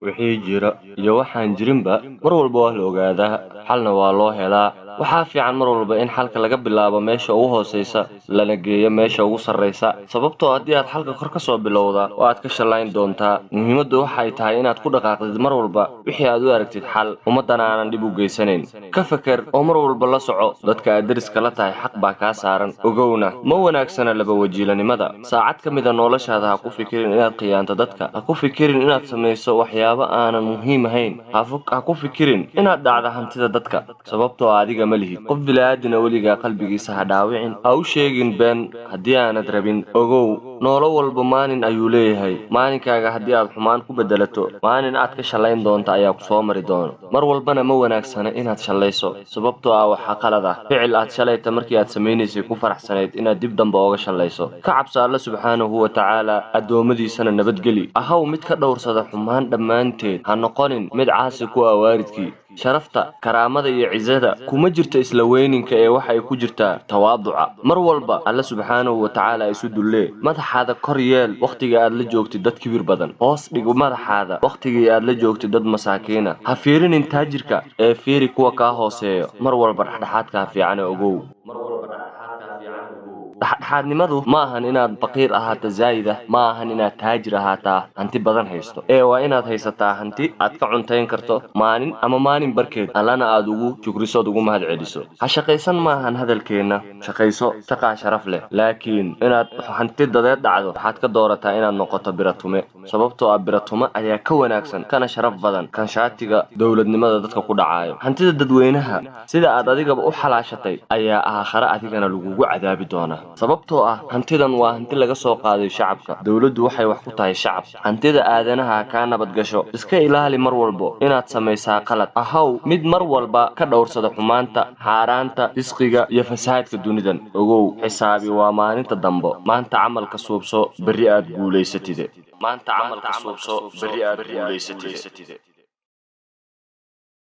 wixii jira iyo waxaan jirinba mar walba waa la ogaadaa, xalna waa loo helaa. waxaa fiican mar walba in xalka laga bilaabo meesha ugu hooseysa lana geeyo meesha ugu sarreysa, sababtoo haddii aad xalka kor ka soo bilowda oo aad ka shallayn doontaa. muhiimaddu waxay tahay inaad ku dhaqaaqdid mar walba wixii aad u aragtid xal, ummaddana aanan dhib u geysanayn. ka feker oo mar walba la soco dadka aad deriska la tahay, xaq baa kaa saaran. ogowna ma wanaagsana laba wajiilanimada. saacad ka mida noloshaada ha ku fikirin inaad khiyaanto dadka, ha ku fikirin inaad samayso waxyaabo aanan muhiim ahayn, ha ku fikirin inaad dhacda hantida dadka, sababtoo adiga ma lihid. qof bilaaadina weligaa qalbigiisa ha dhaawicin, ha u sheegin been haddii aanad rabin. ogow noolo walba maalin ayuu leeyahay. maalinkaaga haddii aad xumaan ku bedelato, maalin aad ka shallayn doonta ayaa ku soo mari doono. mar walbana ma wanaagsana inaad shallayso, sababtoo waxaa qalad ah ficil aad shalayta markii aad samaynaysay ku faraxsanayd inaad dib dambe ooga shallayso. ka cabso alla subxaanahu wa tacaala, addoommadiisana nabadgeli. ahaw mid ka dhowrsada xumaan dhammaanteed, ha noqonin mid caasi ku ah waalidkii. sharafta, karaamada iyo cizada kuma jirto isla weyninka ee waxay ku jirtaa tawaaduca. mar walba alla subxaanahu wa tacaala isu dullee. madaxaada kor yeel wakhtiga aad la joogtid dad kibir badan. hoos dhig madaxaada wakhtigii aad la joogtid dad masaakiina. ha fiirinin taajirka ee fiiri kuwa kaa hooseeyo. mar walba dhexdhexaadka fiican ee ogow. dhexdhexaadnimadu ma ahan inaad faqiir ahaato zaa'id ah, ma ahan inaad taajir ahaataa hanti badan haysto, ee waa inaad haysataa hanti aad ka cuntayn karto maalin ama maalin barkeed, allana aad ugu shukrisood ugu mahad celiso. ha shaqaysan ma ahan hadalkeenna, shaqayso, shaqaa sharaf leh. laakiin inaad hanti dadeed dhacdo, waxaad ka doorataa inaad noqoto biratume, sababtoo biratume ayaa ka wanaagsan kana sharaf badan kan shaatiga dowladnimada dadka ku dhacayo. hantida dadweynaha sida aad adigaba u xalaashatay ayaa aakhare adigana lagugu cadaabi doonaa, sababtoo hantidan waa hanti laga soo qaaday shacabka. dowladdu waxay wax ku tahay shacab. hantida aadanaha kaa nabad gasho. iska ilaali mar walbo inaad samaysaa qalad. ahaw mid mar walba ka dhowrsada xumaanta, xaaraanta, fisqiga iyo fasahaadka dunidan. ogow xisaabi waa maalinta dambo. maanta camalka suubso berri aad guulaysatide.